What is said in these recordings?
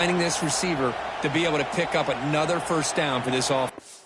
finding this receiver to be able to pick up another first down for this offense.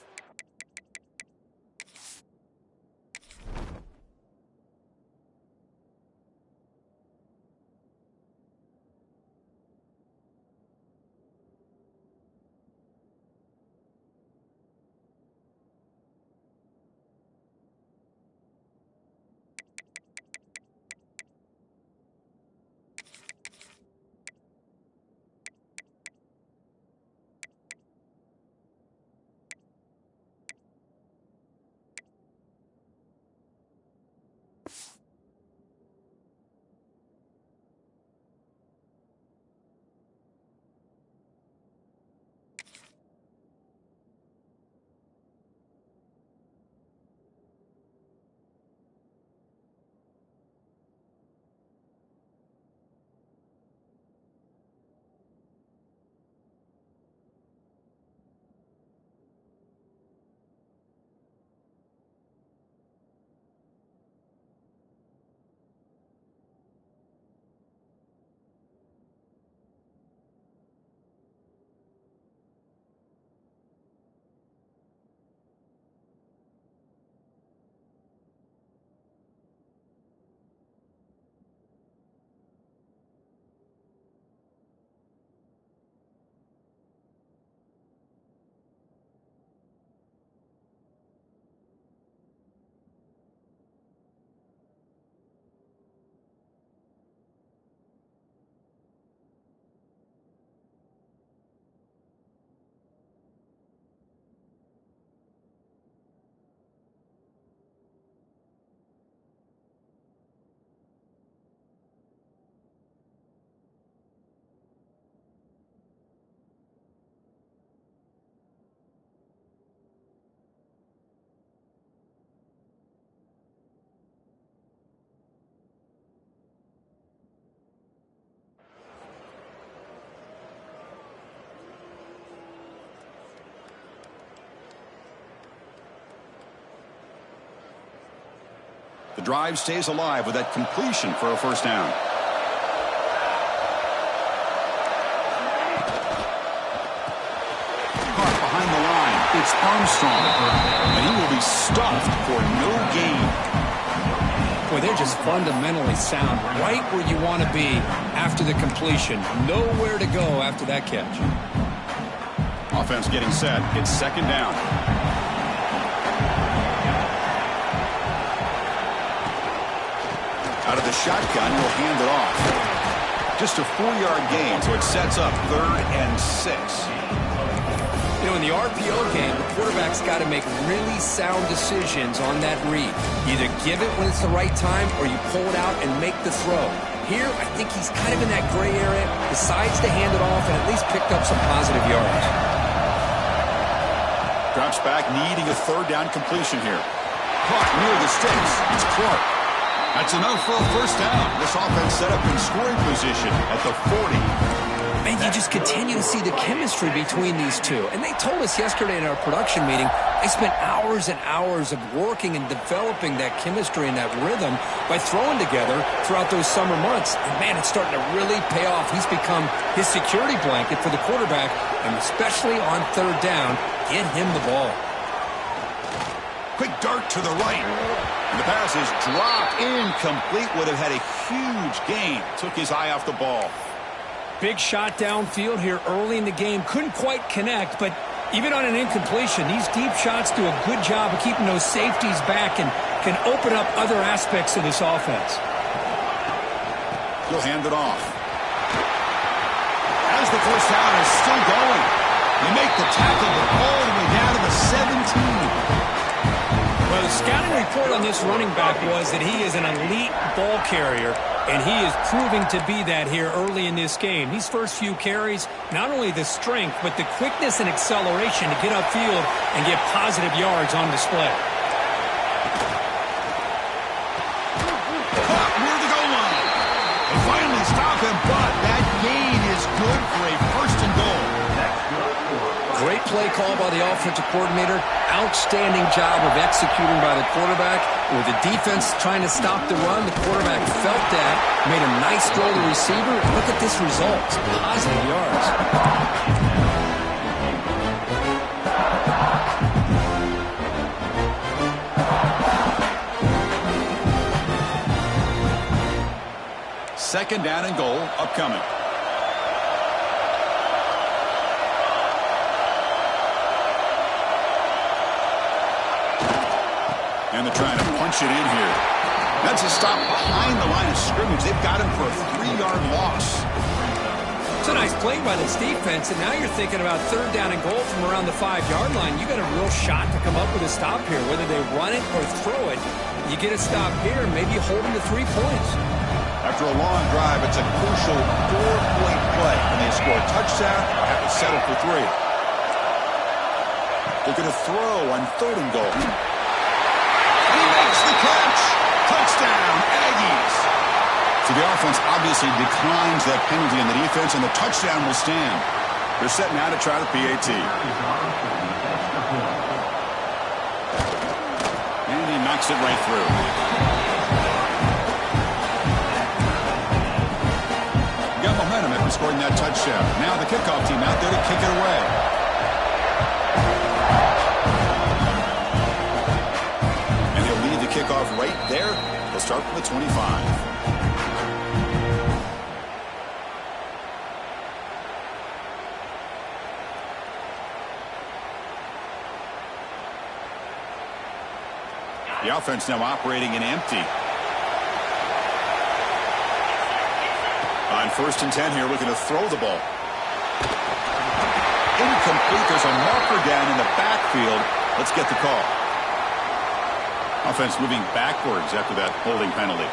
The drive stays alive with that completion for a first down. Caught behind the line. It's Armstrong. And he will be stuffed for no gain. Boy, they're just fundamentally sound. Right where you want to be after the completion. Nowhere to go after that catch. Offense getting set. It's second down. Out of the shotgun, he'll hand it off. Just a 4-yard gain, so it sets up 3rd and 6. You know, in the RPO game, the quarterback's got to make really sound decisions on that read. Either give it when it's the right time or you pull it out and make the throw. Here, I think he's kind of in that gray area, decides to hand it off and at least picked up some positive yards. Drops back, needing a 3rd down completion here. Caught near the sticks. It's Clark. That's enough for a first down. This offense set up in scoring position at the 40. Man, you just continue to see the chemistry between these two. And they told us yesterday in our production meeting, they spent hours and hours of working and developing that chemistry and that rhythm by throwing together throughout those summer months. And man, it's starting to really pay off. He's become his security blanket for the quarterback, and especially on 3rd down, get him the ball. Quick dart to the right. And the pass is dropped incomplete. Would have had a huge gain. Took his eye off the ball. Big shot downfield here early in the game. Couldn't quite connect, but even on an incompletion, these deep shots do a good job of keeping those safeties back and can open up other aspects of this offense. He'll hand it off. As the first down is still going. They make the tackle, but all the way down to the 17. Well, the scouting report on this running back was that he is an elite ball carrier, and he is proving to be that here early in this game. These first few carries, not only the strength, but the quickness and acceleration to get upfield and get positive yards on display. Caught near the goal line. They finally stop him, but that gain is good for a 1st and goal. Great play call by the offensive coordinator. outstanding job of executing by the quarterback. With the defense trying to stop the run, the quarterback felt that, made a nice throw to the receiver. And look at this result. It's positive yards. Second down and goal upcoming. And they're trying to punch it in here. That's a stop behind the line of scrimmage. They've got him for a 3-yard loss. It's a nice play by this defense, and now you're thinking about third down and goal from around the 5-yard line. You got a real shot to come up with a stop here. Whether they run it or throw it, you get a stop here and maybe hold them to 3 points. After a long drive, it's a crucial 4-point play. When they score a touchdown, they'll have to settle for 3. They're going to throw on third and goal. And he makes the catch. Touchdown, Aggies. So the offense obviously declines that penalty on the defense, and the touchdown will stand. They're set now to try the PAT. And he knocks it right through. Got momentum after scoring that touchdown. Now the kickoff team out there to kick it away. And they'll lead the kickoff right there. They'll start from the 25. The offense now operating in empty. On 1st and 10 here, looking to throw the ball. Incomplete. There's a marker down in the backfield. Let's get the call. Offense moving backwards after that holding penalty.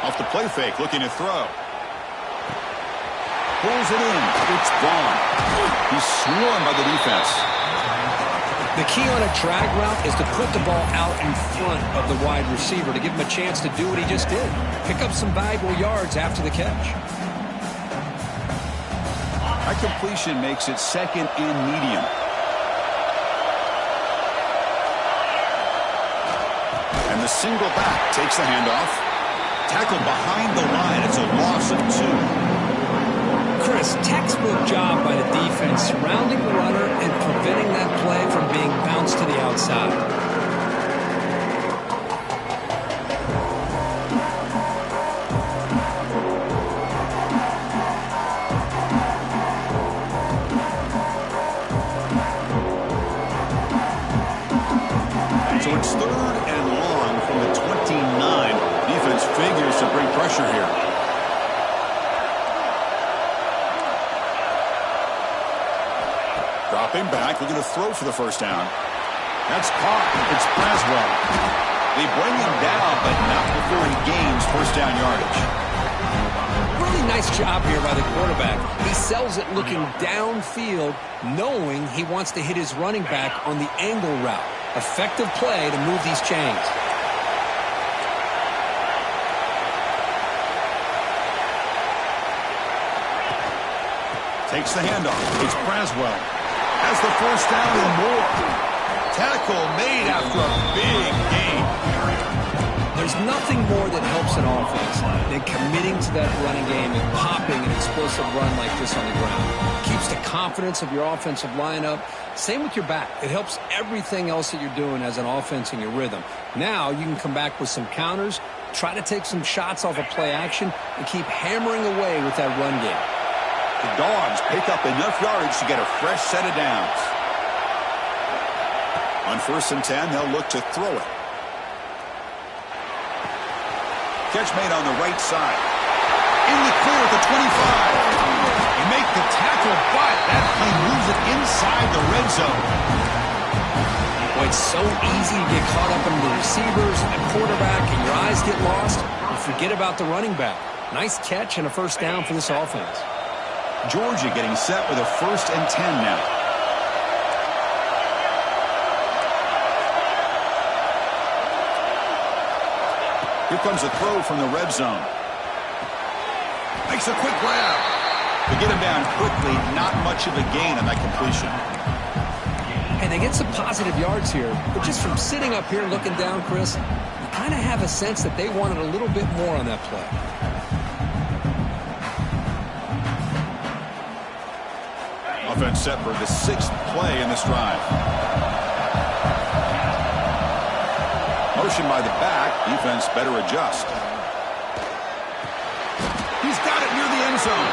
Off the play fake, looking to throw. Pulls it in. It's gone. He's swarmed by the defense. The key on a drag route is to put the ball out in front of the wide receiver to give him a chance to do what he just did. Pick up some valuable yards after the catch. That completion makes it second and medium. And the single back takes the handoff. Tackled behind the line. It's a loss of 2. Chris, textbook job by the defense surrounding the runner and preventing that play from being bounced to the outside. So it's third and long from the 29. Defense figures to bring pressure here. Dropping back, looking to throw for the first down. That's caught. It's Braswell. They bring him down, but not before he gains first down yardage. Really nice job here by the quarterback. He sells it looking downfield, knowing he wants to hit his running back on the angle route. Effective play to move these chains. Takes the handoff. It's Braswell. Has the first down and more. Tackle made after a big gain. There's nothing more that helps an offense than committing to that running game and popping an explosive run like this on the ground. Keeps the confidence of your offensive lineup. Same with your back. It helps everything else that you're doing as an offense in your rhythm. Now you can come back with some counters, try to take some shots off of play action, and keep hammering away with that run game. The Dogs pick up enough yardage to get a fresh set of downs. On 1st and 10, they'll look to throw it. Catch made on the right side. In the clear at the 25. They make the tackle, but that play moves it inside the red zone. Boy, it's so easy to get caught up in the receivers and the quarterback, and your eyes get lost. You forget about the running back. Nice catch and a first down for this offense. Georgia getting set with a 1st and 10 now. Here comes a throw from the red zone. Makes a quick grab. To get him down quickly, not much of a gain on that completion. And they get some positive yards here, but just from sitting up here looking down, Chris, you kind of have a sense that they wanted a little bit more on that play. Offense set for the 6th play in this drive. Motion by the back. Defense better adjust. He's got it near the end zone.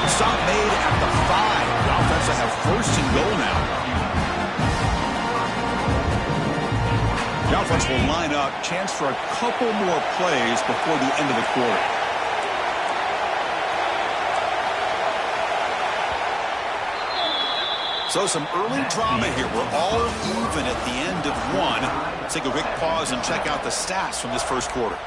Stop made at the 5. The offense will have 1st and goal now. The offense will line up. Chance for a couple more plays before the end of the quarter. So some early drama here. We're all even at the end of 1. Let's take a quick pause and check out the stats from this first quarter.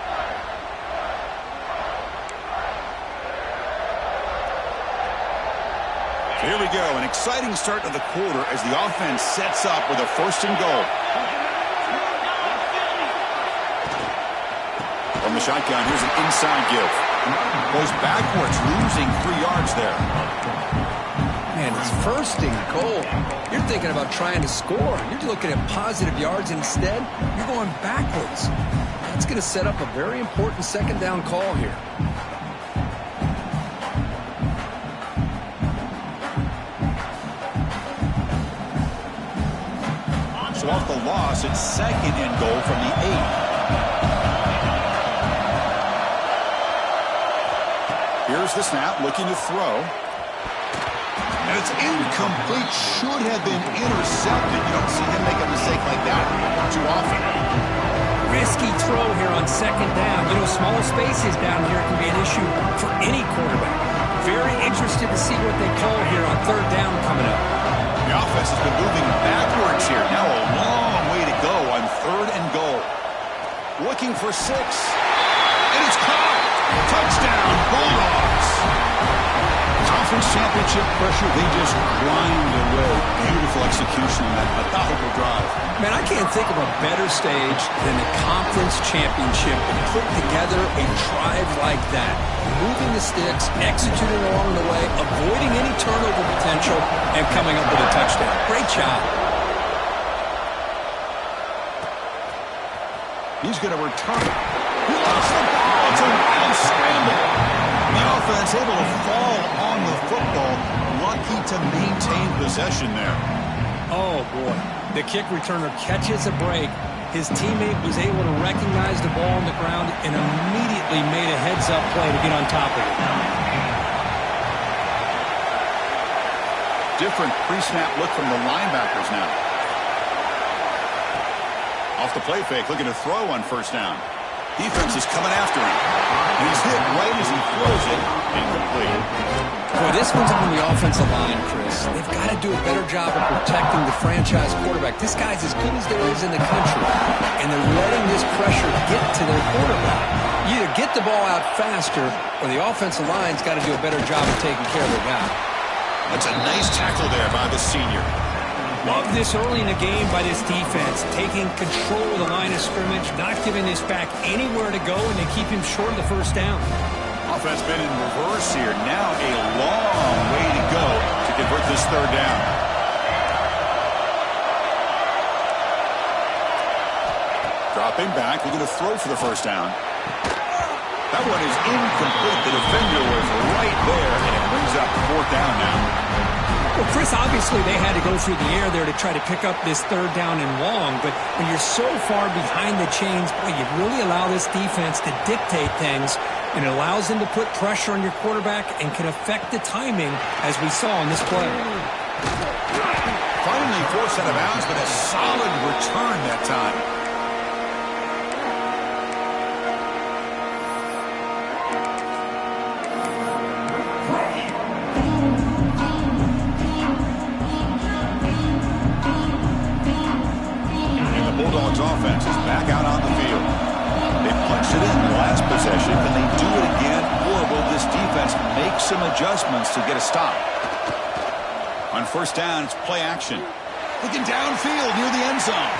Here we go. An exciting start to the quarter as the offense sets up with a 1st and goal. From the shotgun, here's an inside give. Goes backwards, losing 3 yards there. Man, it's 1st and goal. You're thinking about trying to score. You're looking at positive yards. Instead, you're going backwards. That's going to set up a very important 2nd down call here. So off the loss, it's 2nd and goal from the 8. Here's the snap, looking to throw. And it's incomplete. Should have been intercepted. You don't see him make a mistake like that too often. Risky throw here on 2nd down. You know, small spaces down here can be an issue for any quarterback. Very interested to see what they call here on 3rd down coming up. The offense has been moving backwards here. Now a long way to go on 3rd and goal. Looking for 6. And it's caught. Touchdown, Bulldogs. Conference championship pressure, they just grind away. Beautiful execution on that methodical drive. Man, I can't think of a better stage than the conference championship to put together a drive like that. Moving the sticks, executing along the way, avoiding any turnover potential, and coming up with a touchdown. Great job. He's going to return it. He lost the ball. It's a wild scramble. The offense able to fall on the football. Lucky to maintain possession there. Oh, boy. The kick returner catches a break. His teammate was able to recognize the ball on the ground and immediately made a heads-up play to get on top of it. Different pre-snap look from the linebackers now. Off the play fake, looking to throw on 1st down. Defense is coming after him. And he's hit right as he throws it. Incomplete. Boy, this one's on the offensive line, Chris. They've got to do a better job of protecting the franchise quarterback. This guy's as good as there is in the country. And they're letting this pressure get to their quarterback. You either get the ball out faster or the offensive line's got to do a better job of taking care of their guy. That's a nice tackle there by the senior. Love this early in the game by this defense, taking control of the line of scrimmage, not giving this back anywhere to go, and they keep him short of the 1st down. Offense been in reverse here. Now a long way to go to convert this 3rd down. Dropping back, looking to throw for the 1st down. That one is incomplete. The defender was right there, and it brings up 4th down now. Well, Chris, obviously they had to go through the air there to try to pick up this 3rd down and long, but when you're so far behind the chains, boy, you really allow this defense to dictate things, and it allows them to put pressure on your quarterback and can affect the timing, as we saw in this play. Finally forced out of bounds, but a solid return that time. Bulldogs offense is back out on the field. They punched it in the last possession. Can they do it again, or will this defense make some adjustments to get a stop? On 1st down, it's play action. Looking downfield near the end zone.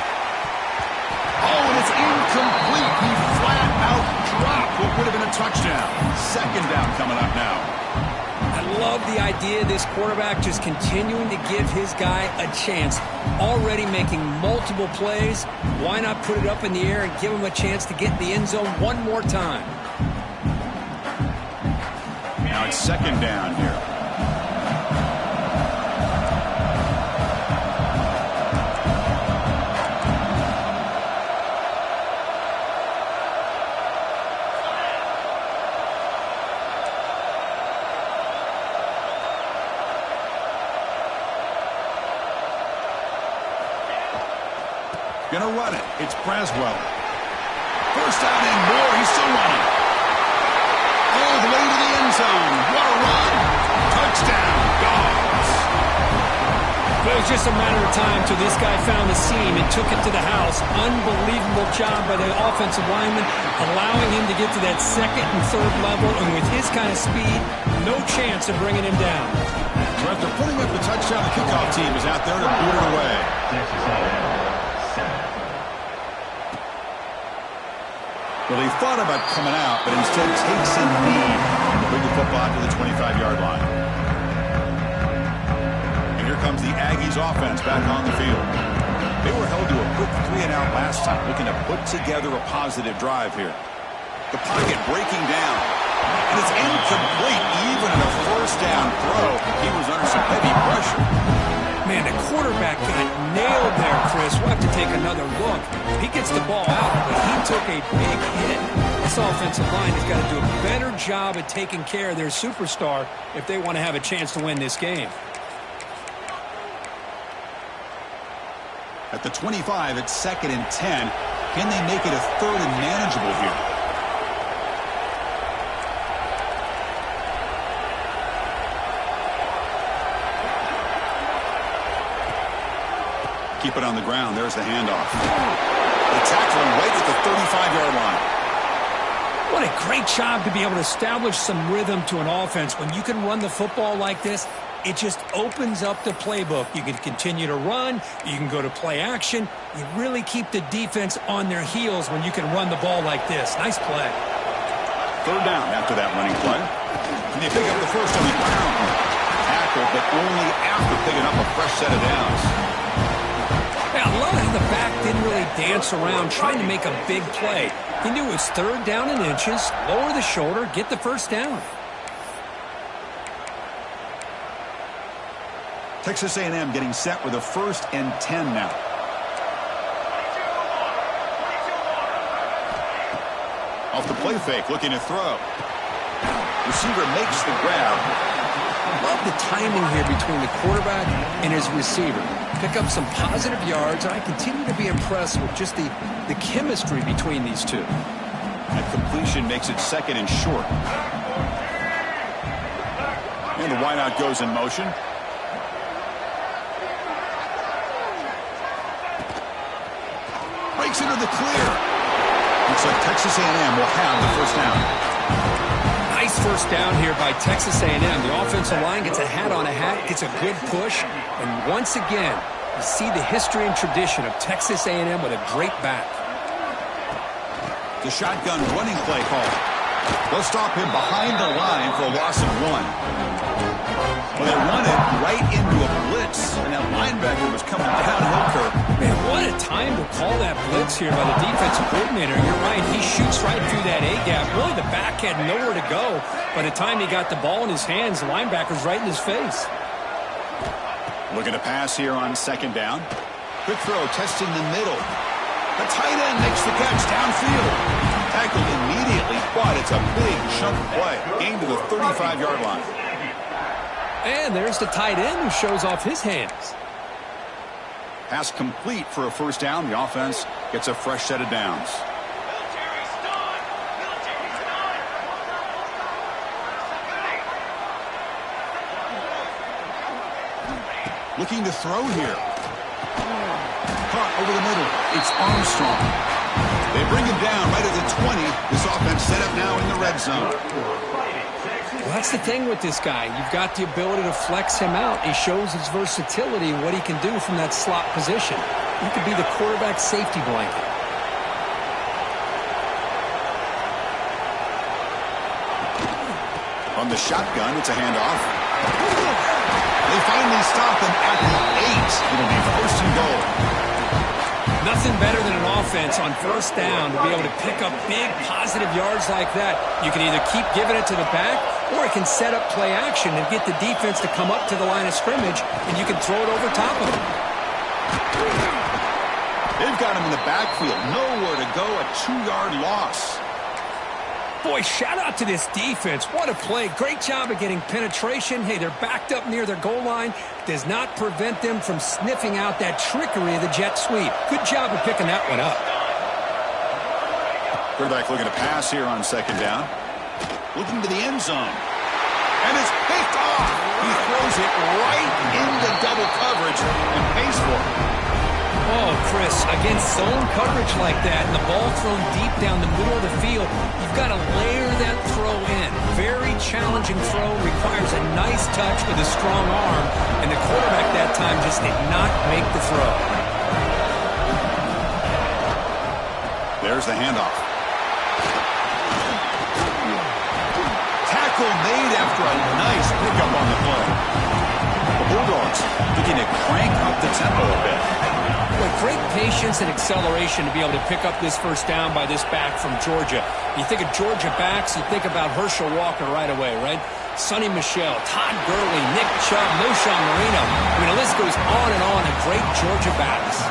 Oh, and it's incomplete. He flat out would have been a touchdown. Second down coming up now. I love the idea of this quarterback just continuing to give his guy a chance. Already making multiple plays. Why not put it up in the air and give him a chance to get in the end zone one more time? Now it's second down here. Gonna run it. It's Braswell. First down and more. He's still running. All the way to the end zone. What a run. Touchdown, Dogs. It was just a matter of time till this guy found the seam and took it to the house. Unbelievable job by the offensive lineman, allowing him to get to that second and third level. And with his kind of speed, no chance of bringing him down. So after putting up the touchdown, the kickoff team is out there to boot it away. Well, he thought about coming out, but instead takes a knee to bring the football to the 25-yard line. And here comes the Aggies offense back on the field. They were held to a quick 3-and-out last time, looking to put together a positive drive here. The pocket breaking down, and it's incomplete. Even in a first down throw, he was under some heavy pressure. Man, the quarterback got nailed there, Chris. We'll have to take another look. He gets the ball out, but he took a big hit. This offensive line has got to do a better job at taking care of their superstar if they want to have a chance to win this game. At the 25, it's second and 10. Can they make it a third and manageable here? Keep it on the ground. There's the handoff. They tackle him right at the 35-yard line. What a great job to be able to establish some rhythm to an offense. When you can run the football like this, it just opens up the playbook. You can continue to run. You can go to play action. You really keep the defense on their heels when you can run the ball like this. Nice play. Third down after that running play. And they pick up the first on the ground. Tackle, but only after picking up a fresh set of downs. Yeah, I love how the back didn't really dance around trying to make a big play. He knew it was third down in inches, lower the shoulder, get the first down. Texas A&M getting set with a first and 10 now. Off the play fake, looking to throw. Receiver makes the grab. Love the timing here between the quarterback and his receiver. Pick up some positive yards, and I continue to be impressed with just the chemistry between these two. That completion makes it second and short. And the wideout goes in motion. Breaks into the clear. Looks like Texas A&M will have the first down. Nice first down here by Texas A&M. The offensive line gets a hat on a hat, gets a good push, and once again, you see the history and tradition of Texas A&M with a great back. The shotgun running play call. They'll stop him behind the line for a loss of 1. Well, they run it right into a blitz, and that linebacker was coming downhill curve. Man, what a time to call that blitz here by the defensive coordinator. You're right, he shoots right through that A-gap. Really, the back had nowhere to go. By the time he got the ball in his hands, the linebacker's right in his face. Looking to pass here on second down. Quick throw, testing the middle. The tight end makes the catch downfield. Tackled immediately, but it's a big chunk play. Gain to the 35-yard line. And there's the tight end who shows off his hands. Pass complete for a first down. The offense gets a fresh set of downs. Looking to throw here. Caught over the middle. It's Armstrong. They bring him down right at the 20. This offense set up now in the red zone. Well, that's the thing with this guy. You've got the ability to flex him out. He shows his versatility and what he can do from that slot position. He could be the quarterback safety blanket. On the shotgun, it's a handoff. They finally stop him at the 8. It'll be first and goal. Nothing better than an offense on first down to be able to pick up big positive yards like that. You can either keep giving it to the back, or it can set up play action and get the defense to come up to the line of scrimmage, and you can throw it over top of them. They've got him in the backfield. Nowhere to go, a 2-yard loss. Boy, shout out to this defense. What a play. Great job of getting penetration. Hey, they're backed up near their goal line. Does not prevent them from sniffing out that trickery of the jet sweep. Good job of picking that one up. Quarterback looking to pass here on second down. Looking to the end zone. And it's picked off. He throws it right into double coverage and pays for it. Oh, Chris, against zone coverage like that and the ball thrown deep down the middle of the field, you've got to layer that throw in. Very challenging throw, requires a nice touch with a strong arm, and the quarterback that time just did not make the throw. There's the handoff. Tackle made after a nice pickup on the play. The Bulldogs looking to crank up the tempo a bit. With great patience and acceleration to be able to pick up this first down by this back from Georgia. You think of Georgia backs, you think about Herschel Walker right away, right? Sonny Michel, Todd Gurley, Nick Chubb, Knowshon Marino. I mean, the list goes on and on of great Georgia backs.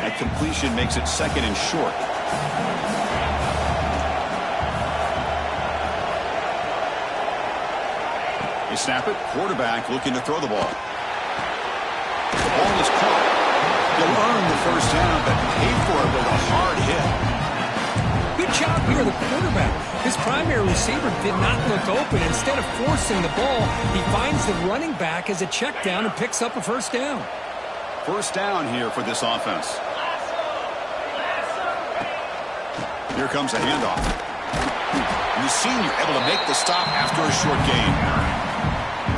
That completion makes it second and short. They snap it. Quarterback looking to throw the ball. The ball is caught. He'll earn the first down, but pay for it with a hard hit. Good job here, the quarterback. His primary receiver did not look open. Instead of forcing the ball, he finds the running back as a check down and picks up a first down. First down here for this offense. Here comes a handoff. And the senior able to make the stop after a short gain.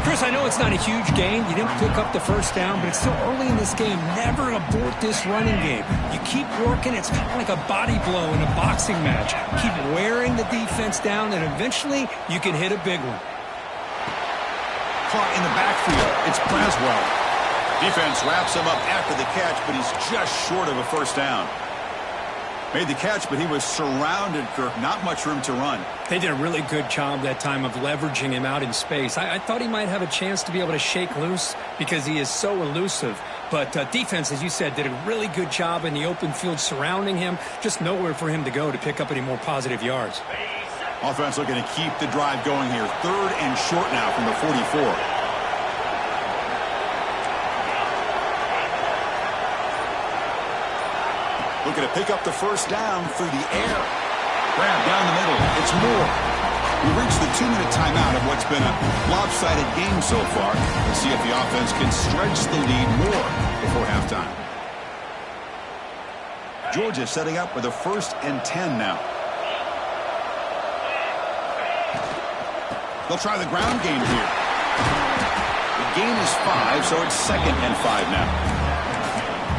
Chris, I know it's not a huge gain. You didn't pick up the first down, but it's still early in this game. Never abort this running game. You keep working. It's kind of like a body blow in a boxing match. Keep wearing the defense down, and eventually you can hit a big one. Caught in the backfield. It's Braswell. Defense wraps him up after the catch, but he's just short of a first down. Made the catch, but he was surrounded, Kirk. Not much room to run. They did a really good job that time of leveraging him out in space. I thought he might have a chance to be able to shake loose because he is so elusive. But defense, as you said, did a really good job in the open field surrounding him. Just nowhere for him to go to pick up any more positive yards. Offense looking to keep the drive going here. Third and short now from the 44. Looking to pick up the first down through the air. Grab down the middle. It's Moore. We reached the 2-minute timeout of what's been a lopsided game so far. Let's see if the offense can stretch the lead more before halftime. Georgia setting up with a 1st and 10 now. They'll try the ground game here. The gain is 5, so it's 2nd and 5 now.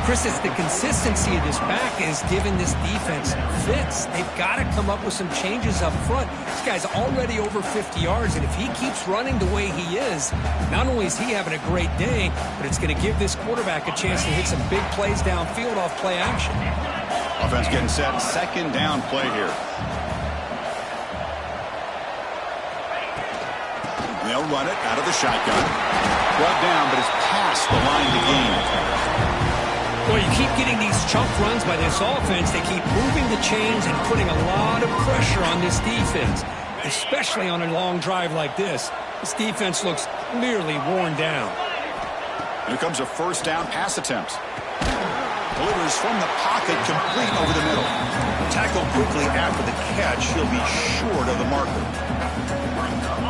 Chris, it's the consistency of this back is giving this defense fits. They've got to come up with some changes up front. This guy's already over 50 yards, and if he keeps running the way he is, not only is he having a great day, but it's going to give this quarterback a chance to hit some big plays downfield off play action. Offense getting set. 2nd down play here. They'll run it out of the shotgun. Brought down, but it's past the line to gain. Well, you keep getting these chunk runs by this offense. They keep moving the chains and putting a lot of pressure on this defense, especially on a long drive like this. This defense looks clearly worn down. Here comes a first down pass attempt. Delivers from the pocket, complete over the middle. Tackled quickly after the catch. He'll be short of the marker.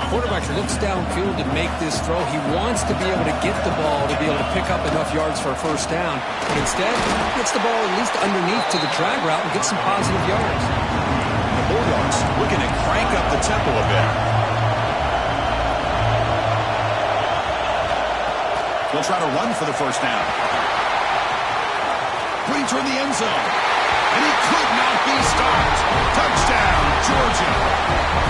Quarterback looks downfield to make this throw. He wants to be able to get the ball to be able to pick up enough yards for a first down. But instead, gets the ball at least underneath to the drag route and gets some positive yards. The Bulldogs looking to crank up the tempo a bit. He'll try to run for the first down. Putting toward the end zone. And he could not be stopped. Touchdown, Georgia.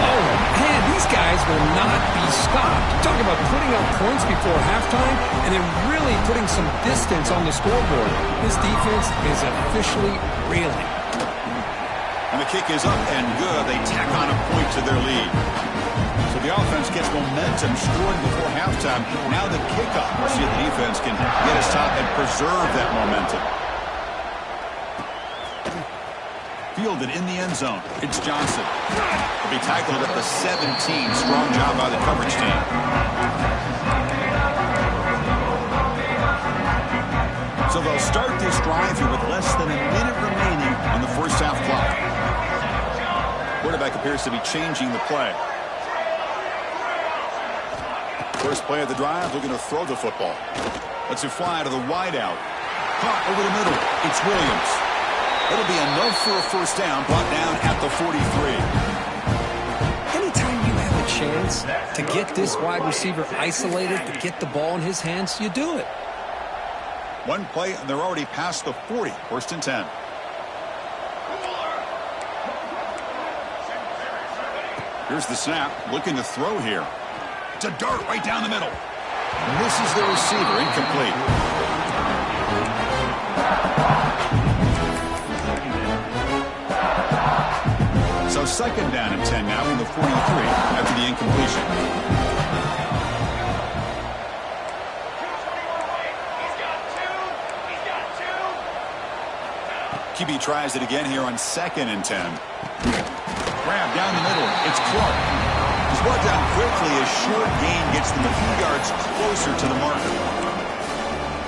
Oh, man, these guys will not be stopped. Talk about putting up points before halftime and then really putting some distance on the scoreboard. This defense is officially reeling. And the kick is up and good. They tack on a point to their lead. So the offense gets momentum, scoring before halftime. Now the kickoff. We'll see if the defense can get a stop and preserve that momentum. Fielded in the end zone. It's Johnson. He'll be tackled at the 17. Strong job by the coverage team. So they'll start this drive here with less than a minute remaining on the first half clock. Quarterback appears to be changing the play. First play of the drive, looking to throw the football. Lets it fly to the wideout. Caught over the middle. It's Williams. It'll be enough for a first down, brought down at the 43. Anytime you have a chance to get this wide receiver isolated, to get the ball in his hands, you do it. One play, and they're already past the 40. First and 10. Here's the snap. Looking to throw here. It's a dart right down the middle. Misses the receiver. Incomplete. So second down and 10 now from the 43 after the incompletion. QB tries it again here on second and 10. Grab down the middle. It's Clark. He's brought down quickly. A short gain gets them a few yards closer to the marker.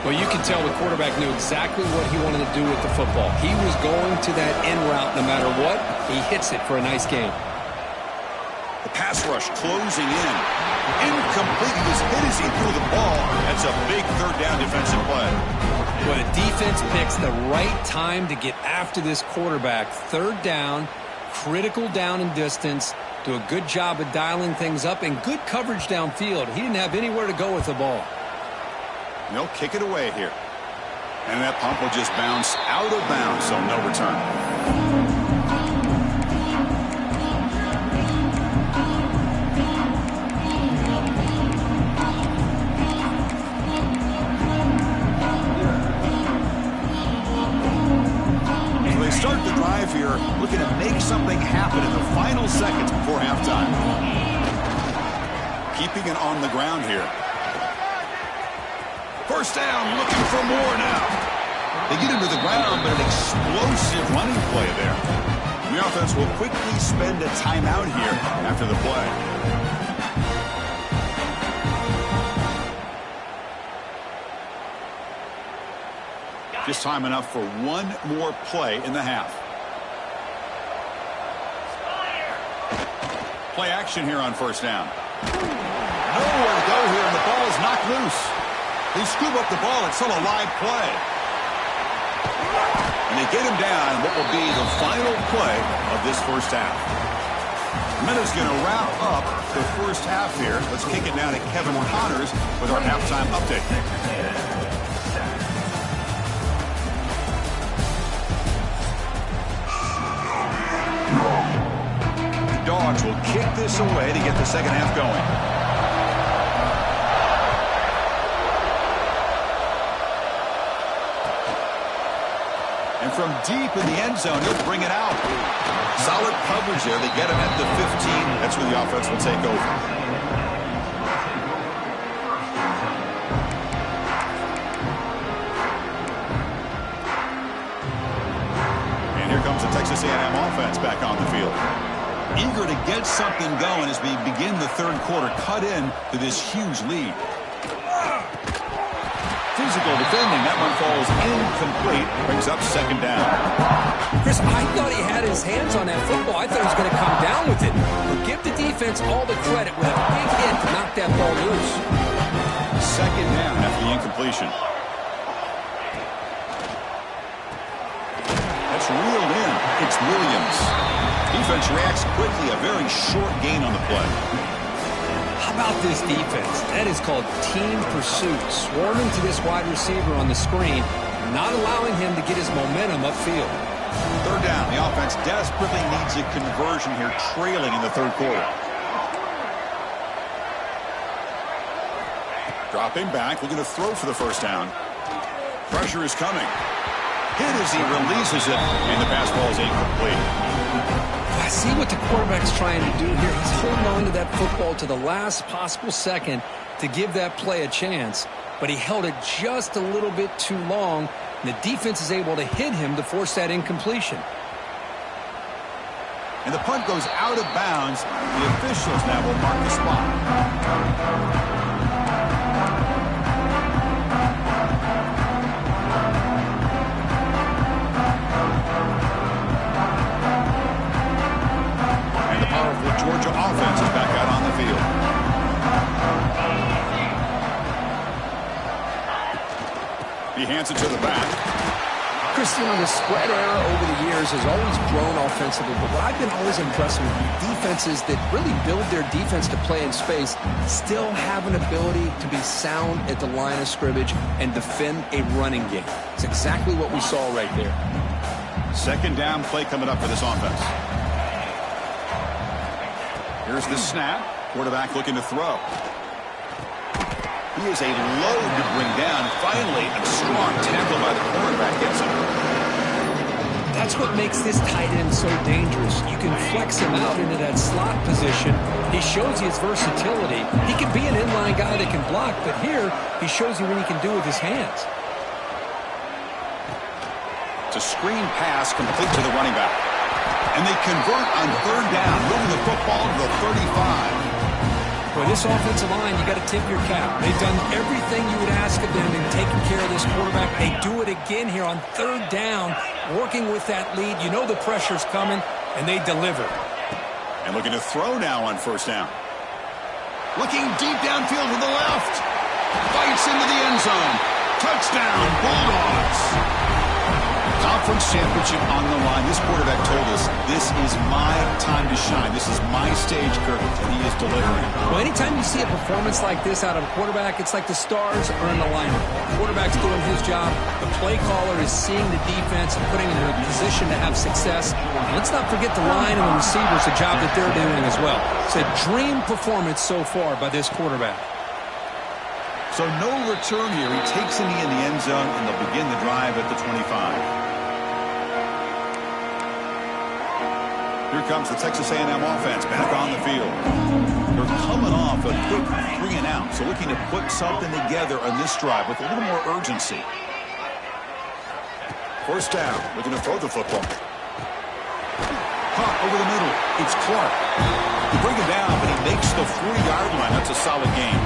Well, you can tell the quarterback knew exactly what he wanted to do with the football. He was going to that end route no matter what. He hits it for a nice gain. The pass rush closing in. Incomplete. He was hit as he threw the ball. That's a big third down defensive play. Well, the defense picks the right time to get after this quarterback. Third down, critical down and distance. Do a good job of dialing things up and good coverage downfield. He didn't have anywhere to go with the ball. They'll kick it away here. And that pump will just bounce out of bounds, so no return. So they start the drive here, looking to make something happen in the final seconds before halftime. Keeping it on the ground here. First down, looking for more now. They get him to the ground, but an explosive running play there. The offense will quickly spend a timeout here after the play. Just time enough for one more play in the half. Play action here on first down. Nowhere to go here, and the ball is knocked loose. They scoop up the ball. It's still a live play. And they get him down what will be the final play of this first half. Minute's going to wrap up the first half here. Let's kick it now to Kevin Connors with our halftime update. The Dogs will kick this away to get the second half going. And from deep in the end zone, he'll bring it out. Solid coverage there. They get him at the 15. That's where the offense will take over. And here comes the Texas A&M offense back on the field. Eager to get something going as we begin the third quarter. Cut in to this huge lead. Physical defending. That one falls incomplete. Brings up second down. Chris, I thought he had his hands on that football. I thought he was going to come down with it. But give the defense all the credit with a big hit to knock that ball loose. Second down after the incompletion. That's reeled in. It's Williams. Defense reacts quickly. A very short gain on the play. How about this defense? That is called team pursuit. Swarming to this wide receiver on the screen, not allowing him to get his momentum upfield. Third down. The offense desperately needs a conversion here, trailing in the third quarter. Dropping back, looking to throw for the first down. Pressure is coming. Hit as he releases it, and the pass ball is incomplete. I see what the quarterback's trying to do here. He's holding on to that football to the last possible second to give that play a chance, but he held it just a little bit too long, and the defense is able to hit him to force that incompletion. And the punt goes out of bounds. The officials now will mark the spot. Georgia offense is back out on the field. He hands it to the back. Chris, the spread era over the years has always grown offensively, but what I've been always impressed with defenses that really build their defense to play in space still have an ability to be sound at the line of scrimmage and defend a running game. It's exactly what we saw right there. Second down play coming up for this offense. Here's the snap. Quarterback looking to throw. He is a load to bring down. Finally, a strong tackle by the quarterback gets him. That's what makes this tight end so dangerous. You can flex him out into that slot position. He shows you his versatility. He can be an inline guy that can block, but here he shows you what he can do with his hands. It's a screen pass complete to the running back. And they convert on third down, moving the football to the 35. Boy, this offensive line, you got to tip your cap. They've done everything you would ask of them in taking care of this quarterback. They do it again here on third down, working with that lead. You know the pressure's coming, and they deliver. And looking to throw now on first down. Looking deep downfield to the left. Fights into the end zone. Touchdown, Bulldogs. Conference championship on the line. This quarterback told us, this is my time to shine. This is my stage curtain, and he is delivering. Well, anytime you see a performance like this out of a quarterback, it's like the stars are in alignment. The quarterback's doing his job. The play caller is seeing the defense and putting him in a position to have success. And let's not forget the line and the receivers, the job that they're doing as well. It's a dream performance so far by this quarterback. So no return here. He takes a knee in the end zone, and they'll begin the drive at the 25. Here comes the Texas A&M offense back on the field. They're coming off a quick 3-and-out, so looking to put something together on this drive with a little more urgency. First down, looking to throw the football. Caught over the middle. It's Clark. They bring him down, but he makes the 40-yard line. That's a solid game.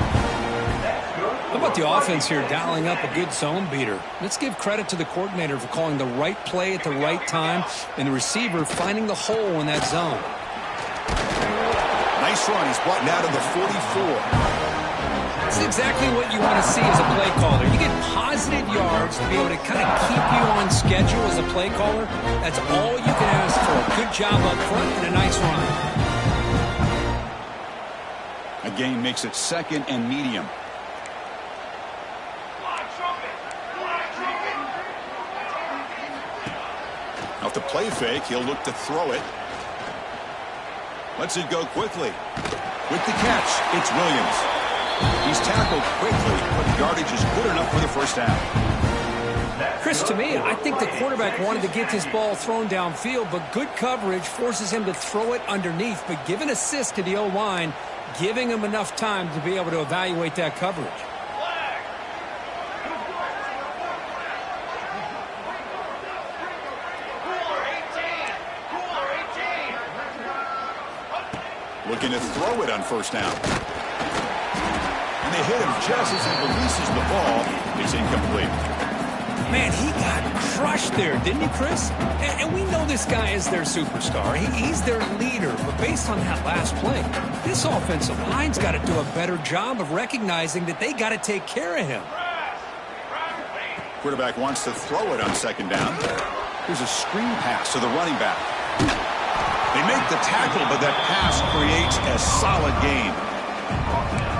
How about the offense here dialing up a good zone beater? Let's give credit to the coordinator for calling the right play at the right time and the receiver finding the hole in that zone. Nice run. He's brought down to the 44. It's exactly what you want to see as a play caller. You get positive yards to be able to kind of keep you on schedule as a play caller. That's all you can ask for. A good job up front and a nice run. A gain makes it second and medium. Off the play fake, he'll look to throw it. Lets it go quickly. With the catch, it's Williams. He's tackled quickly, but the yardage is good enough for the first down. Chris, to me, I think the quarterback wanted to get this ball thrown downfield, but good coverage forces him to throw it underneath. But give an assist to the O-line, giving him enough time to be able to evaluate that coverage. Looking to throw it on first down. And they hit him just as he releases the ball. It's incomplete. Man, he got crushed there, didn't he, Chris? And we know this guy is their superstar. He's their leader. But based on that last play, this offensive line's got to do a better job of recognizing that they got to take care of him. Quarterback wants to throw it on second down. Here's a screen pass to the running back. They make the tackle, but that pass creates a solid gain.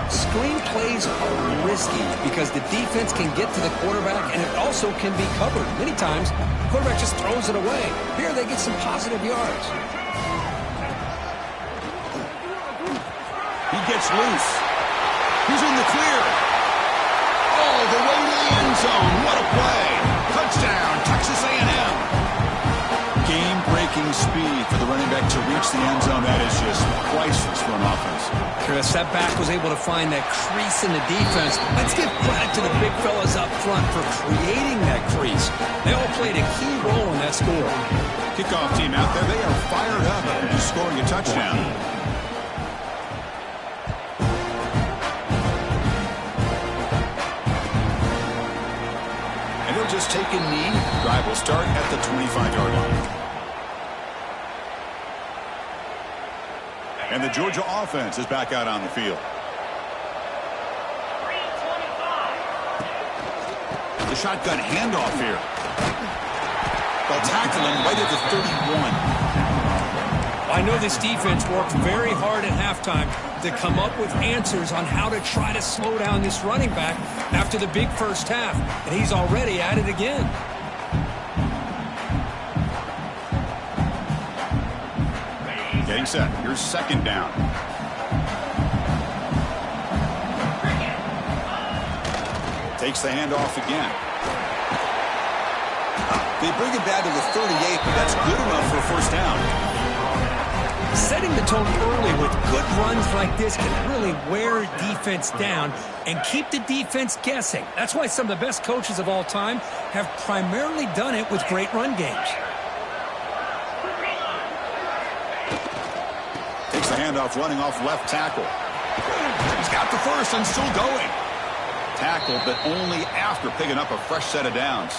Screen plays are risky because the defense can get to the quarterback, and it also can be covered. Many times, the quarterback just throws it away. Here, they get some positive yards. He gets loose. He's in the clear. All the way to the end zone. What a play. Touchdown, Texas A&M. Game-breaking speed for the running back to reach the end zone. That is just priceless for an offense. Chris, that back was able to find that crease in the defense. Let's give credit to the big fellas up front for creating that crease. They all played a key role in that score. Kickoff team out there. They are fired up after just scoring a touchdown. And he'll just take a knee. Drive will start at the 25-yard line. And the Georgia offense is back out on the field. The shotgun handoff here. They'll tackle him right at the 31. I know this defense worked very hard at halftime to come up with answers on how to try to slow down this running back after the big first half. And he's already at it again. Getting set. Here's second down. Takes the handoff again. They bring it down to the 38, but that's good enough for a first down. Setting the tone early with good runs like this can really wear defense down and keep the defense guessing. That's why some of the best coaches of all time have primarily done it with great run games. Takes the handoff, running off left tackle. He's got the first and still going. Tackled, but only after picking up a fresh set of downs.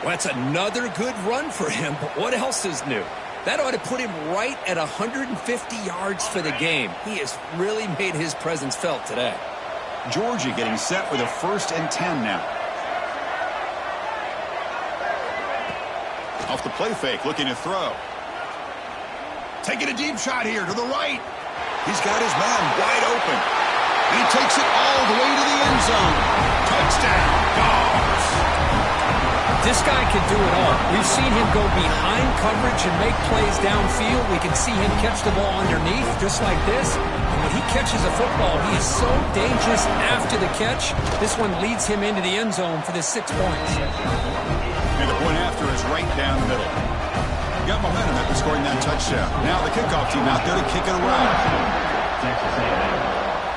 Well, that's another good run for him, but what else is new? That ought to put him right at 150 yards for the game. He has really made his presence felt today. Georgia getting set with a 1st and 10 now. Off the play fake, looking to throw. Taking a deep shot here to the right. He's got his man wide open. He takes it all the way to the end zone. Touchdown, Dogs. This guy can do it all. We've seen him go behind coverage and make plays downfield. We can see him catch the ball underneath, just like this. And when he catches a football, he is so dangerous after the catch. This one leads him into the end zone for the 6 points. And the point after is right down the middle. Got momentum after scoring that touchdown. Now the kickoff team out there to kick it around. Texas A&M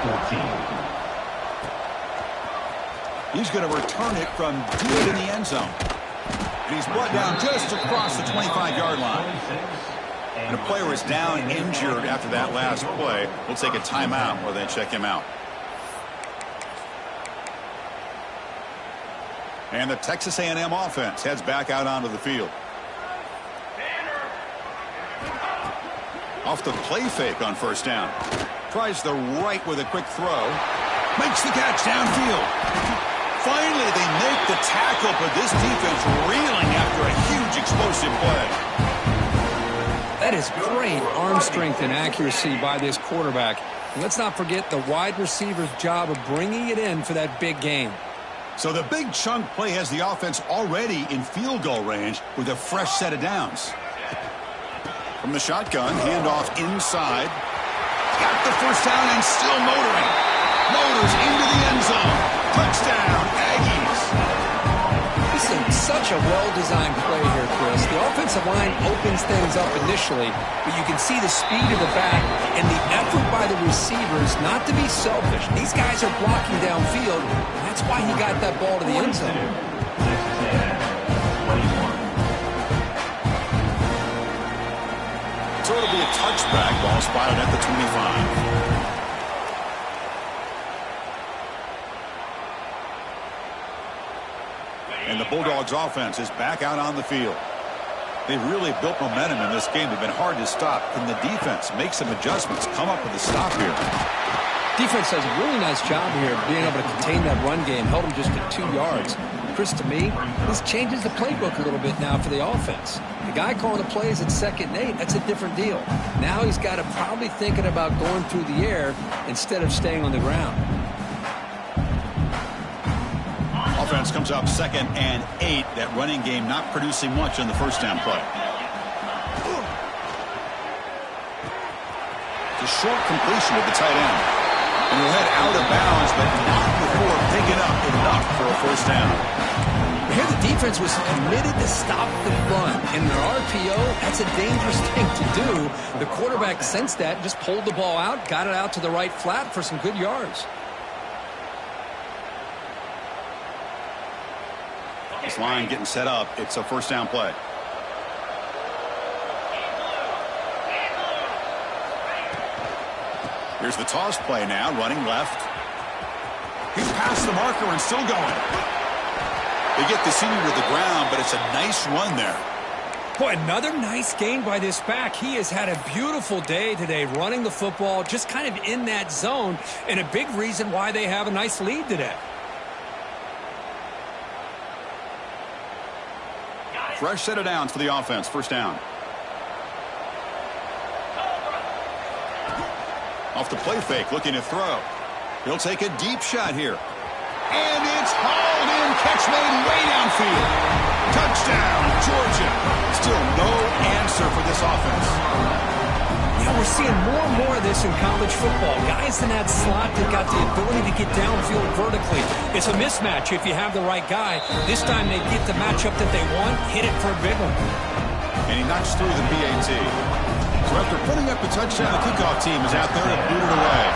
14. He's going to return it from deep in the end zone. And he's brought down just across the 25-yard line. And a player is down injured after that last play. We'll take a timeout while they check him out. And the Texas A&M offense heads back out onto the field. Off the play fake on first down. Tries the right with a quick throw. Makes the catch downfield. Finally, they make the tackle, but this defense reeling after a huge explosive play. That is great arm strength and accuracy by this quarterback. And let's not forget the wide receiver's job of bringing it in for that big game. So the big chunk play has the offense already in field goal range with a fresh set of downs. From the shotgun, handoff inside. Got the first down and still motoring. Motors into the end zone. Touchdown, Aggies. This is such a well-designed play here, Chris. The offensive line opens things up initially, but you can see the speed of the back and the effort by the receivers not to be selfish. These guys are blocking downfield, and that's why he got that ball to the end zone. Texas A&M 21. So it'll be a touchback, ball spotted at the 25. And the Bulldogs offense is back out on the field. They've really built momentum in this game. They've been hard to stop. Can the defense make some adjustments, come up with a stop here? Defense does a really nice job here of being able to contain that run game, held them just to 2 yards. Chris, to me, this changes the playbook a little bit now for the offense. The guy calling the plays at 2nd and 8, that's a different deal. Now he's got to probably thinking about going through the air instead of staying on the ground. Offense comes up 2nd and 8. That running game not producing much on the first down play. It's a short completion with the tight end. And he'll head out of bounds, but not before picking up enough for a first down. Here the defense was committed to stop the run. In their RPO, that's a dangerous thing to do. The quarterback sensed that and just pulled the ball out, got it out to the right flat for some good yards. This line getting set up. It's a first down play. Here's the toss play now, running left. He's past the marker and still going. They get the senior to the ground, but it's a nice run there. Boy, another nice gain by this back. He has had a beautiful day today running the football, just kind of in that zone, and a big reason why they have a nice lead today. Fresh set of downs for the offense. First down. Off the play fake, looking to throw. He'll take a deep shot here. And it's hauled in. Catch made way downfield. Touchdown, Georgia. Still no answer for this offense. Yeah, we're seeing more and more of this in college football. Guys in that slot that got the ability to get downfield vertically. It's a mismatch if you have the right guy. This time they get the matchup that they want, hit it for a big one. And he knocks through the PAT. So after putting up a touchdown, the kickoff team is out there to boot it away.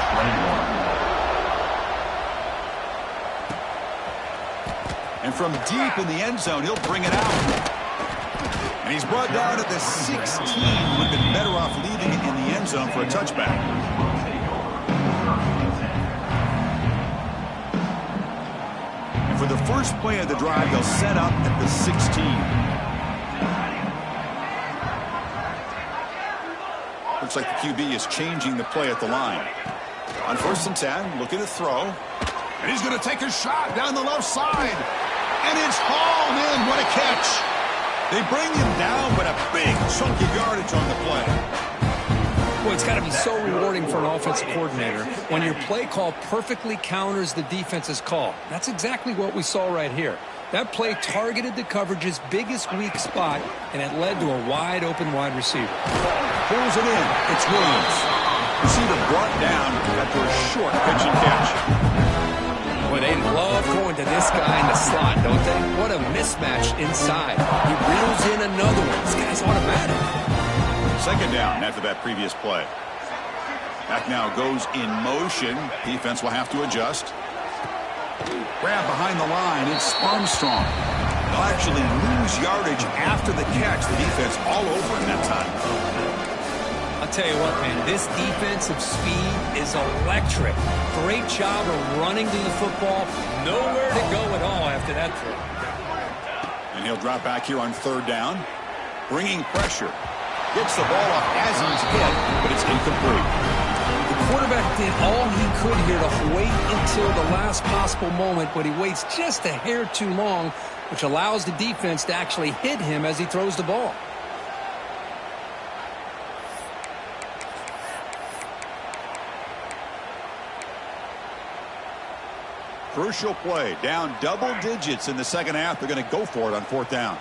And from deep in the end zone, he'll bring it out. And he's brought down at the 16. Would have been better off leaving it in the end zone for a touchback. And for the first play of the drive, they'll set up at the 16. Looks like the QB is changing the play at the line. On 1st and 10, looking to throw. And he's going to take a shot down the left side. And it's hauled in. What a catch. They bring him down, but a big chunk of yardage on the play. Well, it's got to be so rewarding for an offensive coordinator when your play call perfectly counters the defense's call. That's exactly what we saw right here. That play targeted the coverage's biggest weak spot, and it led to a wide-open wide receiver. Pulls it in. It's Williams. Receiver brought down after a short pitch and catch. Boy, they love going to this guy in the slot, don't they? What a mismatch inside. He reels in another one. This guy's automatic. Second down after that previous play. Back now goes in motion. Defense will have to adjust. Grab behind the line. It's Armstrong. They'll actually lose yardage after the catch. The defense all over him that time. I'll tell you what, man, this defensive speed is electric. Great job of running to the football. Nowhere to go at all after that throw. And he'll drop back here on 3rd down. Bringing pressure. Gets the ball off as he's hit, but it's incomplete. The quarterback did all he could here to wait until the last possible moment, but he waits just a hair too long, which allows the defense to actually hit him as he throws the ball. Crucial play. Down double digits in the second half. They're going to go for it on 4th down.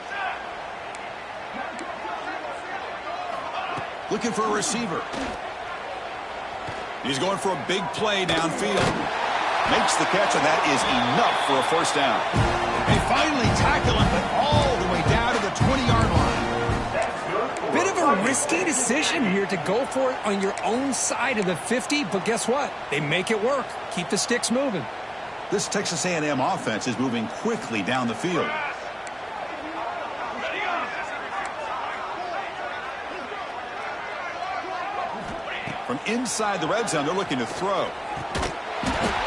Looking for a receiver. He's going for a big play downfield. Makes the catch, and that is enough for a first down. They finally tackle him, but all the way down to the 20-yard line. Bit of a risky decision here to go for it on your own side of the 50, but guess what? They make it work. Keep the sticks moving. This Texas A&M offense is moving quickly down the field. From inside the red zone, they're looking to throw.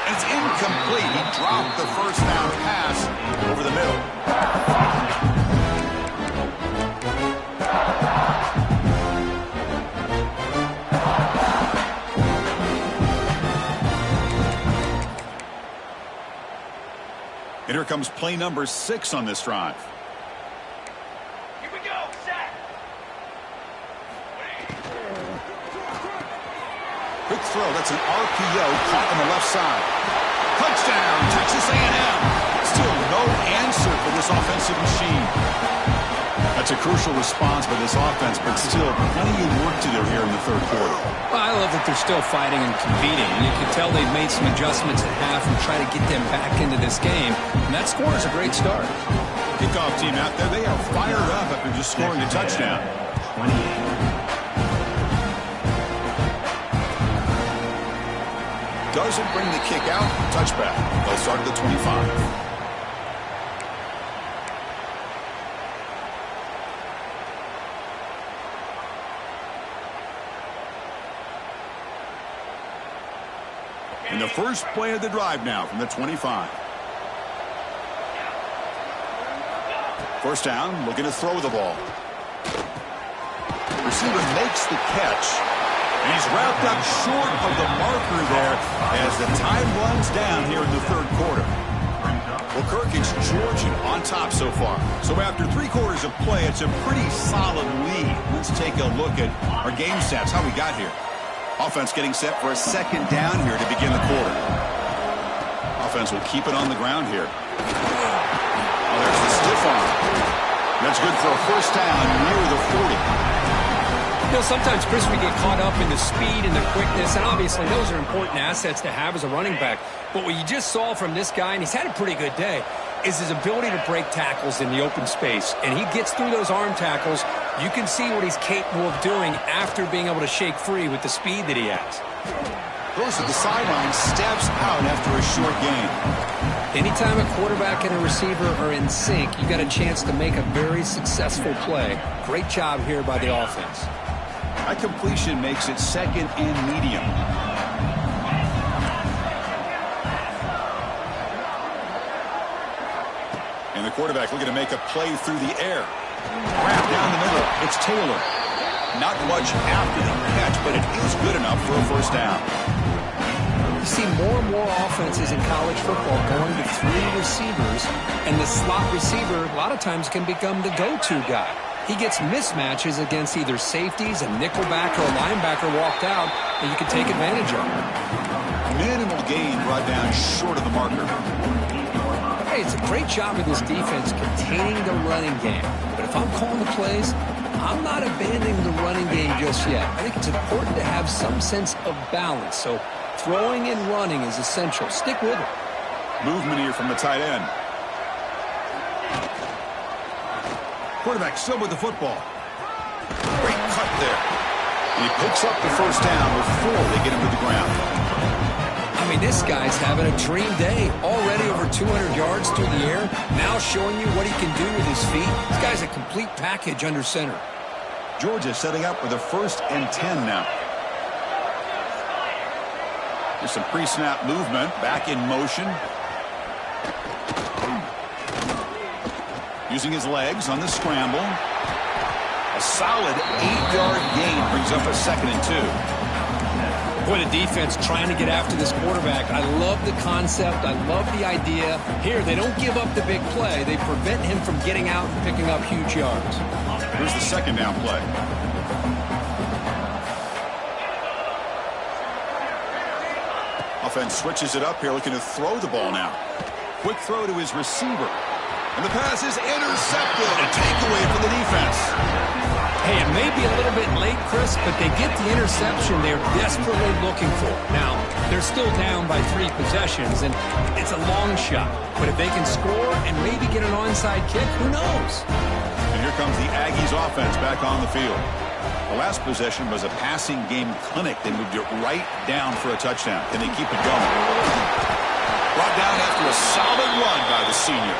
It's incomplete. He dropped the first down pass over the middle. And here comes play number 6 on this drive. Here we go. Set. Quick throw. That's an RPO caught on the left side. Touchdown, Texas A&M. Still no answer for this offensive machine. That's a crucial response by this offense, but still plenty of work to do here in the third quarter. Well, I love that they're still fighting and competing. You can tell they've made some adjustments at half and try to get them back into this game. And that score is a great start. Kickoff team out there, they are fired up after just scoring a touchdown. 28. Doesn't bring the kick out. Touchback. They'll start at the 25. In the first play of the drive now from the 25. First down, looking to throw the ball. Receiver makes the catch. And he's wrapped up short of the marker there as the time runs down here in the third quarter. Well, Kirk, it's Georgia on top so far. So after 3 quarters of play, it's a pretty solid lead. Let's take a look at our game stats, how we got here. Offense getting set for a second down here to begin the quarter. Offense will keep it on the ground here. Oh, there's the stiff arm. That's good for a first down near the 40. You know, sometimes, Chris, we get caught up in the speed and the quickness, and obviously those are important assets to have as a running back. But what you just saw from this guy, and he's had a pretty good day, is his ability to break tackles in the open space. And he gets through those arm tackles. You can see what he's capable of doing after being able to shake free with the speed that he has. Goes to the sideline, steps out after a short gain. Anytime a quarterback and a receiver are in sync, you got a chance to make a very successful play. Great job here by the offense. That completion makes it second and medium. And the quarterback looking to make a play through the air. Wrapped down the middle. It's Taylor. Not much after the catch, but it is good enough for a first down. You see more and more offenses in college football going to 3 receivers, and the slot receiver a lot of times can become the go-to guy. He gets mismatches against either safeties, a nickelback, or a linebacker walked out, and you can take advantage of it. Minimal gain brought down short of the marker. Hey, it's a great job of this defense containing the running game. But if I'm calling the plays, I'm not abandoning the running game just yet. I think it's important to have some sense of balance. So throwing and running is essential. Stick with it. Movement here from the tight end. Quarterback still with the football. Great cut there. And he picks up the first down before they get him to the ground. I mean, this guy's having a dream day. Already over 200 yards through the air. Now showing you what he can do with his feet. This guy's a complete package under center. Georgia setting up for the 1st and 10 now. There's some pre-snap movement. Back in motion. Using his legs on the scramble. A solid 8-yard gain brings up a 2nd and 2. Boy, the defense trying to get after this quarterback. I love the concept. I love the idea. Here, they don't give up the big play. They prevent him from getting out and picking up huge yards. Here's the 2nd down play. Offense switches it up here, looking to throw the ball now. Quick throw to his receiver. And the pass is intercepted. A takeaway for the defense. Hey, it may be a little bit late, Chris, but they get the interception they're desperately looking for. Now, they're still down by 3 possessions, and it's a long shot. But if they can score and maybe get an onside kick, who knows? And here comes the Aggies offense back on the field. The last possession was a passing game clinic. They moved it right down for a touchdown. Can they keep it going? Brought down after a solid run by the senior.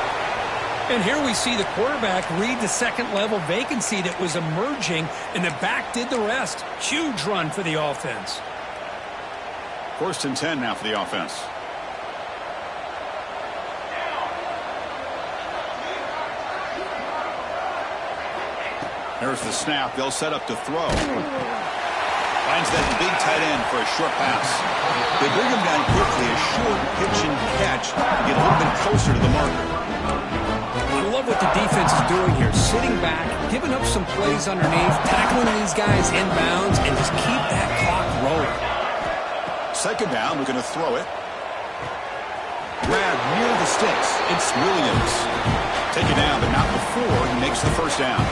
And here we see the quarterback read the second-level vacancy that was emerging, and the back did the rest. Huge run for the offense. 1st and 10 now for the offense. There's the snap. They'll set up to throw. Finds that big tight end for a short pass. They bring him down quickly, a short pitch and catch to get a little bit closer to the marker. I love what the defense is doing here. Sitting back, giving up some plays underneath, tackling these guys inbounds, and just keep that clock rolling. Second down, we're going to throw it. Grab near the sticks. It's Williams. Take it down, but not before he makes the first down.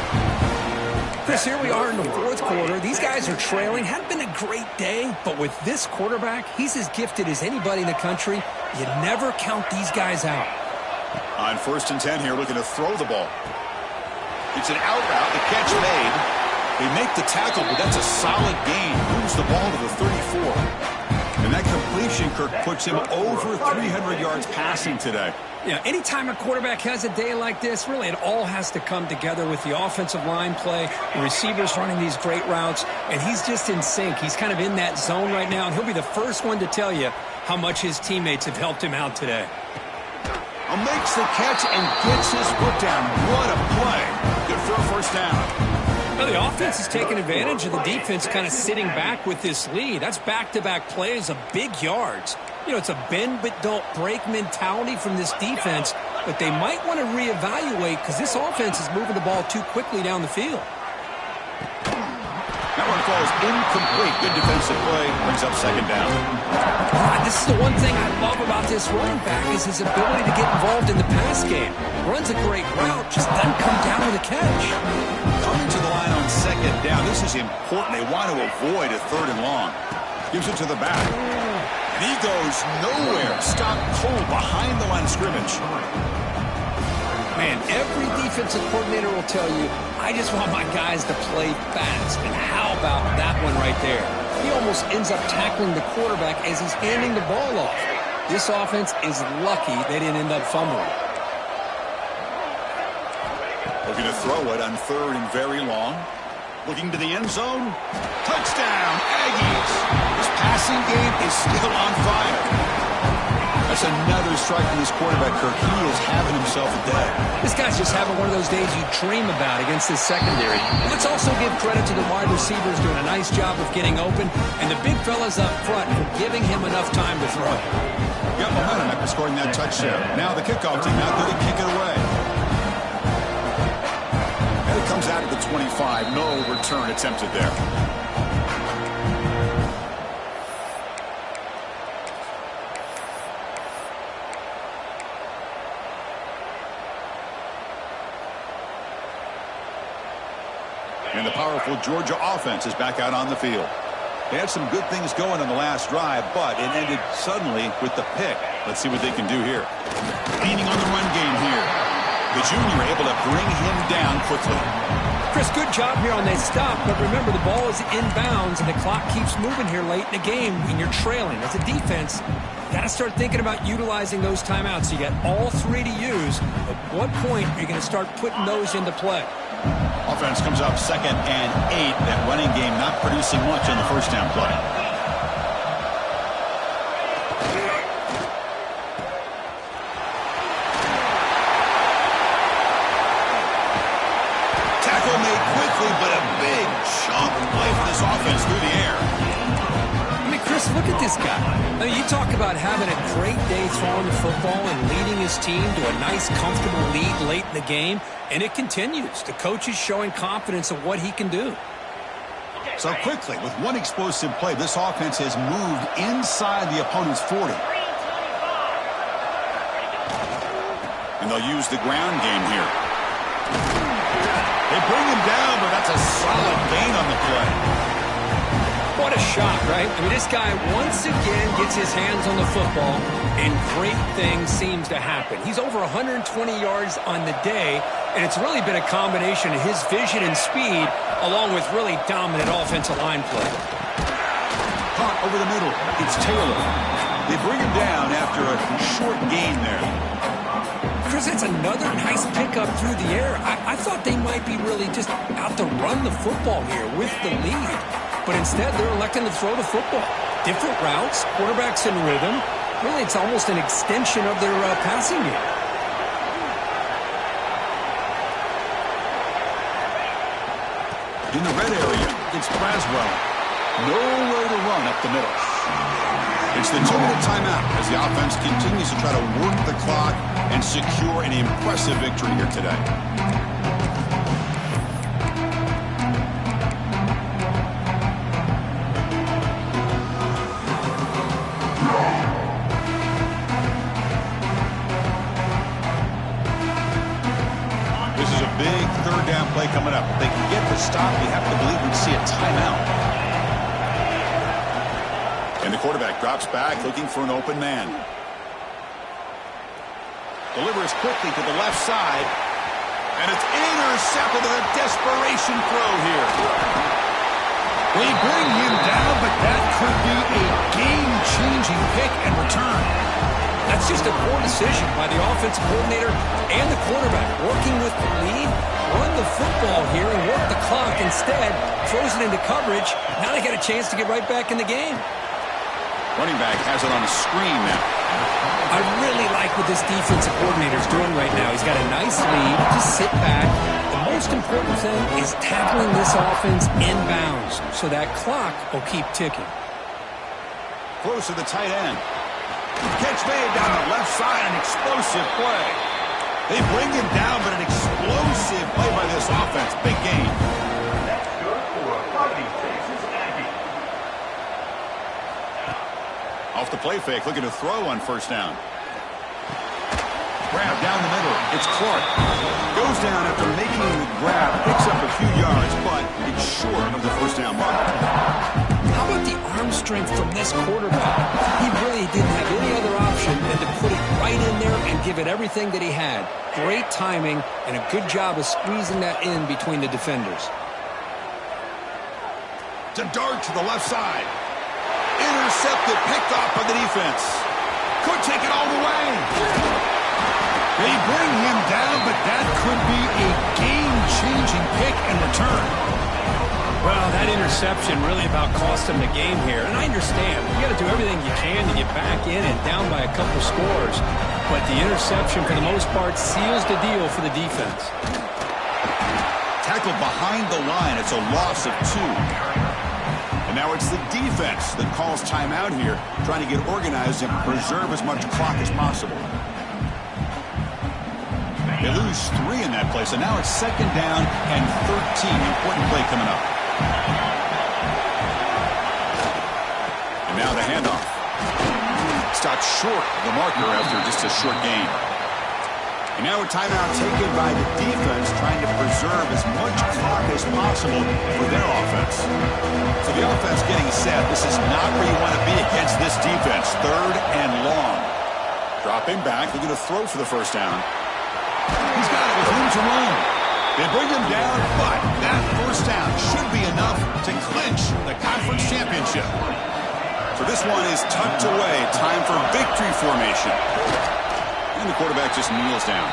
Chris, here we are in the fourth quarter. These guys are trailing. Hadn't been a great day, but with this quarterback, he's as gifted as anybody in the country. You never count these guys out. On 1st and 10 here, looking to throw the ball. It's an out route, the catch made. They make the tackle, but that's a solid gain. Moves the ball to the 34. And that completion, Kirk, puts him over 300 yards passing today. Yeah, anytime a quarterback has a day like this, really it all has to come together with the offensive line play, the receivers running these great routes, and he's just in sync. He's kind of in that zone right now, and he'll be the first one to tell you how much his teammates have helped him out today. Makes the catch and gets his foot down. What a play. Good for a first down. Well, the offense is taking advantage of the defense kind of sitting back with this lead. That's back-to-back plays of big yards. You know, it's a bend but don't break mentality from this defense, but they might want to reevaluate because this offense is moving the ball too quickly down the field. That one falls incomplete. Good defensive play. Brings up second down. This is the one thing I love about this running back is his ability to get involved in the pass game. Runs a great route, just doesn't come down with a catch. Coming to the line on second down. This is important. They want to avoid a 3rd and long. Gives it to the back. And he goes nowhere. Stop cold behind the line of scrimmage. Man, every defensive coordinator will tell you, I just want my guys to play fast. And how about that one right there? He almost ends up tackling the quarterback as he's handing the ball off. This offense is lucky they didn't end up fumbling. Looking to throw it on 3rd and very long. Looking to the end zone. Touchdown, Aggies. This passing game is still on fire. That's another strike from this quarterback, Kirk. He is having himself a day. This guy's just having one of those days you dream about against this secondary. Let's also give credit to the wide receivers doing a nice job of getting open, and the big fellas up front for giving him enough time to throw. Got momentum after scoring that touchdown. Now the kickoff team out there to kick it away. And it comes out at the 25. No return attempted there. And the powerful Georgia offense is back out on the field. They had some good things going on the last drive, but it ended suddenly with the pick. Let's see what they can do here. Leaning on the run game here. The junior able to bring him down quickly. Chris, good job here on that stop, but remember the ball is inbounds and the clock keeps moving here late in the game and you're trailing. As a defense, you got to start thinking about utilizing those timeouts. You got all 3 to use. At what point are you going to start putting those into play? Offense comes up 2nd and 8. That running game not producing much on the first down play. Tackle made quickly, but a big chunk play for this offense through the air. I mean, Chris, look at this guy. I mean, you talk about having a great day throwing the football and leading his team to a nice, comfortable lead late in the game, and it continues. The coach is showing confidence of what he can do. So quickly, with one explosive play, this offense has moved inside the opponent's 40. And they'll use the ground game here. They bring him down, but that's a solid gain on the play. What a shot, right? I mean, this guy once again gets his hands on the football, and great things seems to happen. He's over 120 yards on the day, and it's really been a combination of his vision and speed, along with really dominant offensive line play. Caught over the middle. It's Taylor. They bring him down after a short gain there. Chris, it's another nice pickup through the air. I thought they might be really just out to run the football here with the lead. But instead, they're electing to throw the football. Different routes, quarterbacks in rhythm. Really, it's almost an extension of their passing game. In the red area, it's Braswell. Nowhere to run up the middle. It's the 2-minute timeout as the offense continues to try to work the clock and secure an impressive victory here today. This is a big third down play coming up. If they can get the stop, you have to believe we'd see a timeout. And the quarterback drops back looking for an open man. Delivers quickly to the left side. And it's intercepted with a desperation throw here. They bring him down, but that could be a game-changing pick and return. That's just a poor decision by the offensive coordinator and the quarterback. Working with the lead, run the football here and work the clock. Instead, throws it into coverage. Now they got a chance to get right back in the game. Running back has it on a screen now. I really like what this defensive coordinator is doing right now. He's got a nice lead. Just sit back. The most important thing is tackling this offense inbounds so that clock will keep ticking. Close to the tight end. Catch made down the left side, an explosive play. They bring him down, but an explosive play by this offense. Big gain. That's good for a Fighting Texas Aggie. Off the play fake, looking to throw on first down. Grab down the middle. It's Clark. Goes down after making the grab. Picks up a few yards, but it's short of the first down mark. How about the arm strength from this quarterback? He really didn't have any other option than to put it right in there and give it everything that he had. Great timing and a good job of squeezing that in between the defenders. To dart to the left side. Intercepted, picked off by the defense. Could take it all the way. They bring him down, but that could be a game-changing pick and return. Well, that interception really about cost him the game here. And I understand. You got to do everything you can to get back in and down by a couple scores. But the interception, for the most part, seals the deal for the defense. Tackled behind the line. It's a loss of 2. And now it's the defense that calls timeout here, trying to get organized and preserve as much clock as possible. They lose 3 in that play, so now it's second down and 13. Important play coming up. And now the handoff. Stopped short of the marker after just a short gain. And now a timeout taken by the defense, trying to preserve as much clock as possible for their offense. So the offense getting set. This is not where you want to be against this defense. Third and long. Dropping back, looking to throw for the first down. He's got it with room to run. They bring him down, but that first down should be enough to clinch the conference championship. So this one is tucked away. Time for victory formation. And the quarterback just kneels down.